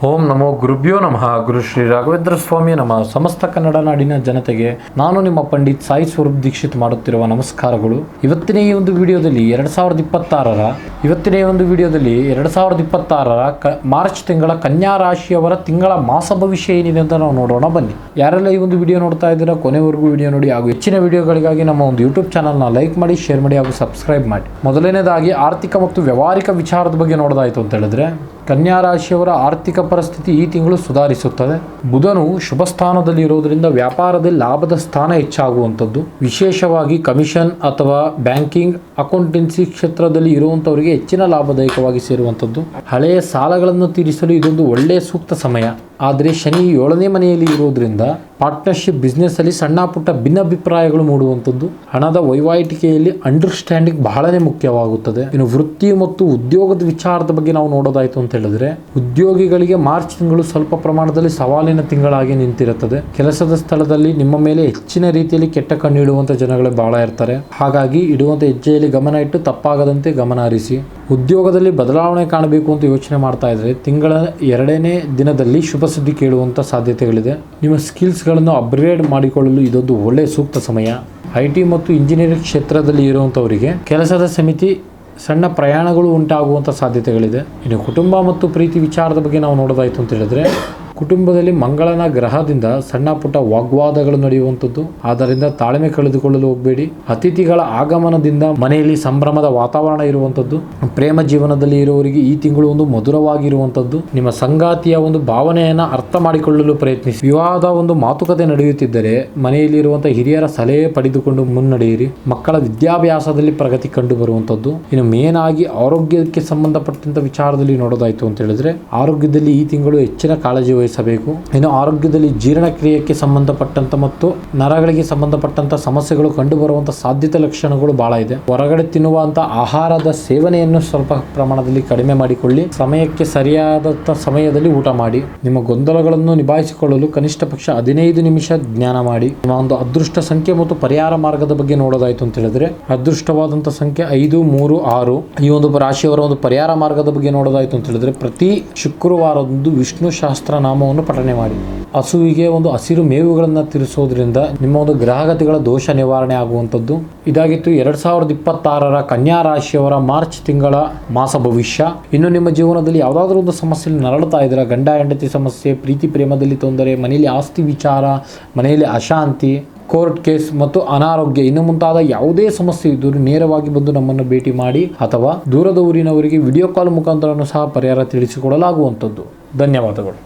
ಓಂ ನಮೋ ಗುರುಭ್ಯೋ ನಮಃ. ಗುರು ಶ್ರೀ ರಾಘವೇಂದ್ರ ಸ್ವಾಮಿ ನಮಃ. ಸಮಸ್ತ ಕನ್ನಡ ನಾಡಿನ ಜನತೆಗೆ ನಾನು ನಿಮ್ಮ ಪಂಡಿತ್ ಸಾಯಿ ಸ್ವರೂಪ್ ದೀಕ್ಷಿತ್ ಮಾಡುತ್ತಿರುವ ನಮಸ್ಕಾರಗಳು. ಇವತ್ತಿನ ಈ ಒಂದು ವಿಡಿಯೋದಲ್ಲಿ 2026ರ ಮಾರ್ಚ್ ತಿಂಗಳ ಕನ್ಯಾ ರಾಶಿಯವರ ತಿಂಗಳ ಮಾಸ ಭವಿಷ್ಯ ಏನಿದೆ ಅಂತ ನಾವು ನೋಡೋಣ ಬನ್ನಿ. ಯಾರೆಲ್ಲ ಈ ಒಂದು ವಿಡಿಯೋ ನೋಡ್ತಾ ಇದ್ದೀರಾ ಕೊನೆವರೆಗೂ ವಿಡಿಯೋ ನೋಡಿ ಹಾಗೂ ಹೆಚ್ಚಿನ ವಿಡಿಯೋಗಳಿಗಾಗಿ ನಮ್ಮ ಒಂದು ಯೂಟ್ಯೂಬ್ ಚಾನಲ್ನ ಲೈಕ್ ಮಾಡಿ, ಶೇರ್ ಮಾಡಿ ಹಾಗೂ ಸಬ್ಸ್ಕ್ರೈಬ್ ಮಾಡಿ. ಮೊದಲನೇದಾಗಿ ಆರ್ಥಿಕ ಮತ್ತು ವ್ಯವಹಾರಿಕ ವಿಚಾರದ ಬಗ್ಗೆ ನೋಡೋದಾಯಿತು ಅಂತ ಹೇಳಿದ್ರೆ, ಕನ್ಯಾ ರಾಶಿಯವರ ಆರ್ಥಿಕ ಪರಿಸ್ಥಿತಿ ಈ ತಿಂಗಳು ಸುಧಾರಿಸುತ್ತದೆ. ಬುಧನು ಶುಭ ಸ್ಥಾನದಲ್ಲಿ ಇರುವುದರಿಂದ ವ್ಯಾಪಾರದಲ್ಲಿ ಲಾಭದ ಸ್ಥಾನ ಹೆಚ್ಚಾಗುವಂಥದ್ದು, ವಿಶೇಷವಾಗಿ ಕಮಿಷನ್ ಅಥವಾ ಬ್ಯಾಂಕಿಂಗ್, ಅಕೌಂಟೆನ್ಸಿ ಕ್ಷೇತ್ರದಲ್ಲಿ ಇರುವಂತವರಿಗೆ ಹೆಚ್ಚಿನ ಲಾಭದಾಯಕವಾಗಿ ಸೇರುವಂಥದ್ದು. ಹಳೆಯ ಸಾಲಗಳನ್ನು ತೀರಿಸಲು ಇದೊಂದು ಒಳ್ಳೆಯ ಸೂಕ್ತ ಸಮಯ. ಆದರೆ ಶನಿ 7ನೇ ಮನೆಯಲ್ಲಿ ಇರುವುದರಿಂದ ಪಾರ್ಟ್ನರ್ಶಿಪ್ ಬಿಸ್ನೆಸ್ ಅಲ್ಲಿ ಸಣ್ಣ ಪುಟ್ಟ ಭಿನ್ನಾಭಿಪ್ರಾಯಗಳು ಮೂಡುವಂಥದ್ದು. ಹಣದ ವಹಿವಾಟಿಕೆಯಲ್ಲಿ ಅಂಡರ್ಸ್ಟ್ಯಾಂಡಿಂಗ್ ಬಹಳನೇ ಮುಖ್ಯವಾಗುತ್ತದೆ. ಇನ್ನು ವೃತ್ತಿ ಮತ್ತು ಉದ್ಯೋಗದ ವಿಚಾರದ ಬಗ್ಗೆ ನಾವು ನೋಡೋದಾಯ್ತು ಅಂತ ಹೇಳಿದ್ರೆ, ಉದ್ಯೋಗಿಗಳಿಗೆ ಮಾರ್ಚ್ ತಿಂಗಳು ಸ್ವಲ್ಪ ಪ್ರಮಾಣದಲ್ಲಿ ಸವಾಲಿನ ತಿಂಗಳಾಗಿ ನಿಂತಿರುತ್ತದೆ. ಕೆಲಸದ ಸ್ಥಳದಲ್ಲಿ ನಿಮ್ಮ ಮೇಲೆ ಹೆಚ್ಚಿನ ರೀತಿಯಲ್ಲಿ ಕೆಟ್ಟ ಕಣ್ಣು ಇಡುವಂತ ಜನಗಳೇ ಬಹಳ ಇರ್ತಾರೆ. ಹಾಗಾಗಿ ಇಡುವಂತ ಹೆಜ್ಜೆಯಲ್ಲಿ ಗಮನ ಇಟ್ಟು ತಪ್ಪಾಗದಂತೆ ಗಮನ ಹರಿಸಿ. ಉದ್ಯೋಗದಲ್ಲಿ ಬದಲಾವಣೆ ಕಾಣಬೇಕು ಅಂತ ಯೋಚನೆ ಮಾಡ್ತಾ ಇದ್ರೆ ತಿಂಗಳ 2ನೇ ದಿನದಲ್ಲಿ ಶುಭ ಸುದ್ದಿ ಕೇಳುವಂತ ಸಾಧ್ಯತೆಗಳಿದೆ. ನಿಮ್ಮ ಸ್ಕಿಲ್ಸ್ಗಳನ್ನು ಅಪ್ಗ್ರೇಡ್ ಮಾಡಿಕೊಳ್ಳಲು ಇದೊಂದು ಒಳ್ಳೆಯ ಸೂಕ್ತ ಸಮಯ. IT ಮತ್ತು ಇಂಜಿನಿಯರಿಂಗ್ ಕ್ಷೇತ್ರದಲ್ಲಿ ಇರುವಂತವರಿಗೆ ಕೆಲಸದ ಸಮಿತಿ ಸಣ್ಣ ಪ್ರಯಾಣಗಳು ಉಂಟಾಗುವಂಥ ಸಾಧ್ಯತೆಗಳಿದೆ. ಇನ್ನು ಕುಟುಂಬ ಮತ್ತು ಪ್ರೀತಿ ವಿಚಾರದ ಬಗ್ಗೆ ನಾವು ನೋಡೋದಾಯ್ತು ಅಂತ ಹೇಳಿದ್ರೆ, ಕುಟುಂಬದಲ್ಲಿ ಮಂಗಳನ ಗ್ರಹದಿಂದ ಸಣ್ಣ ಪುಟ್ಟ ವಾಗ್ವಾದಗಳು ನಡೆಯುವಂಥದ್ದು. ಆದ್ದರಿಂದ ತಾಳ್ಮೆ ಕಳೆದುಕೊಳ್ಳಲು ಹೋಗಬೇಡಿ. ಅತಿಥಿಗಳ ಆಗಮನದಿಂದ ಮನೆಯಲ್ಲಿ ಸಂಭ್ರಮದ ವಾತಾವರಣ ಇರುವಂಥದ್ದು. ಪ್ರೇಮ ಜೀವನದಲ್ಲಿ ಇರುವವರಿಗೆ ಈ ತಿಂಗಳು ಒಂದು ಮಧುರವಾಗಿರುವಂಥದ್ದು. ನಿಮ್ಮ ಸಂಗಾತಿಯ ಒಂದು ಭಾವನೆಯನ್ನು ಅರ್ಥ ಮಾಡಿಕೊಳ್ಳಲು ಪ್ರಯತ್ನಿಸಿ. ವಿವಾಹದ ಒಂದು ಮಾತುಕತೆ ನಡೆಯುತ್ತಿದ್ದರೆ ಮನೆಯಲ್ಲಿರುವಂತಹ ಹಿರಿಯರ ಸಲಹೆ ಪಡೆದುಕೊಂಡು ಮುನ್ನಡೆಯಿರಿ. ಮಕ್ಕಳ ವಿದ್ಯಾಭ್ಯಾಸದಲ್ಲಿ ಪ್ರಗತಿ ಕಂಡು ಬರುವಂಥದ್ದು. ಇನ್ನು ಮೇನ್ ಆಗಿ ಆರೋಗ್ಯಕ್ಕೆ ಸಂಬಂಧಪಟ್ಟಂತ ವಿಚಾರದಲ್ಲಿ ನೋಡೋದಾಯ್ತು ಅಂತ ಹೇಳಿದ್ರೆ, ಆರೋಗ್ಯದಲ್ಲಿ ಈ ತಿಂಗಳು ಹೆಚ್ಚಿನ ಕಾಳಜಿ ವಹಿಸಬೇಕು. ಇನ್ನು ಆರೋಗ್ಯದಲ್ಲಿ ಜೀರ್ಣಕ್ರಿಯೆಗೆ ಸಂಬಂಧಪಟ್ಟಂತ ಮತ್ತು ನರಗಳಿಗೆ ಸಂಬಂಧಪಟ್ಟಂತ ಸಮಸ್ಯೆಗಳು ಕಂಡು ಬರುವಂತ ಸಾಧ್ಯತೆ ಲಕ್ಷಣಗಳು ಬಹಳ ಇದೆ. ಹೊರಗಡೆ ತಿನ್ನುವಂತ ಆಹಾರದ ಸೇವನೆಯನ್ನು ಸ್ವಲ್ಪ ಪ್ರಮಾಣದಲ್ಲಿ ಕಡಿಮೆ ಮಾಡಿಕೊಳ್ಳಿ. ಸಮಯಕ್ಕೆ ಸರಿಯಾದ ಸಮಯದಲ್ಲಿ ಊಟ ಮಾಡಿ. ನಿಮ್ಮ ಗೊಂದಲಗಳನ್ನು ನಿಭಾಯಿಸಿಕೊಳ್ಳಲು ಕನಿಷ್ಠ ಪಕ್ಷ 15 ನಿಮಿಷ ಧ್ಯಾನ ಮಾಡಿ. ನಿಮ್ಮ ಒಂದು ಅದೃಷ್ಟ ಸಂಖ್ಯೆ ಮತ್ತು ಪರಿಹಾರ ಮಾರ್ಗದ ಬಗ್ಗೆ ನೋಡೋದಾಯ್ತು ಅಂತ ಹೇಳಿದ್ರೆ, ಅದೃಷ್ಟವಾದಂತ ಸಂಖ್ಯೆ 5, 3, 6. ಈ ಒಂದು ರಾಶಿಯವರ ಒಂದು ಪರಿಹಾರ ಮಾರ್ಗದ ಬಗ್ಗೆ ನೋಡೋದಾಯ್ತು ಅಂತ ಹೇಳಿದ್ರೆ, ಪ್ರತಿ ಶುಕ್ರವಾರದಂದು ವಿಷ್ಣು ಶಾಸ್ತ್ರ ನಾಮವನ್ನು ಪಠನೆ ಮಾಡಿ. ಹಸುವಿಗೆ ಒಂದು ಹಸಿರು ಮೇವುಗಳನ್ನು ತಿನ್ನಿಸೋದ್ರಿಂದ ನಿಮ್ಮ ಒಂದು ಗ್ರಹಗತಿಗಳ ದೋಷ ನಿವಾರಣೆ ಆಗುವಂಥದ್ದು. ಇದಾಗಿತ್ತು 2026ರ ಕನ್ಯಾ ರಾಶಿಯವರ ಮಾರ್ಚ್ ತಿಂಗಳ ಮಾಸ ಭವಿಷ್ಯ. ಇನ್ನು ನಿಮ್ಮ ಜೀವನದಲ್ಲಿ ಯಾವುದಾದ್ರೂ ಒಂದು ಸಮಸ್ಯೆಯಲ್ಲಿ ನರಳುತ್ತಾ ಇದ್ದೀರಾ, ಗಂಡ ಹೆಂಡತಿ ಸಮಸ್ಯೆ, ಪ್ರೀತಿ ಪ್ರೇಮದಲ್ಲಿ ತೊಂದರೆ, ಮನೆಯಲ್ಲಿ ಆಸ್ತಿ ವಿಚಾರ, ಮನೆಯಲ್ಲಿ ಅಶಾಂತಿ, ಕೋರ್ಟ್ ಕೇಸ್ ಮತ್ತು ಅನಾರೋಗ್ಯ, ಇನ್ನು ಮುಂತಾದ ಯಾವುದೇ ಸಮಸ್ಯೆ ಇದ್ದರೂ ನೇರವಾಗಿ ಬಂದು ನಮ್ಮನ್ನು ಭೇಟಿ ಮಾಡಿ ಅಥವಾ ದೂರದ ಊರಿನವರಿಗೆ ವಿಡಿಯೋ ಕಾಲ್ ಮುಖಾಂತರ ಸಹ ಪರಿಹಾರ ತಿಳಿಸಿಕೊಡಲಾಗುವಂಥದ್ದು. ಧನ್ಯವಾದಗಳು.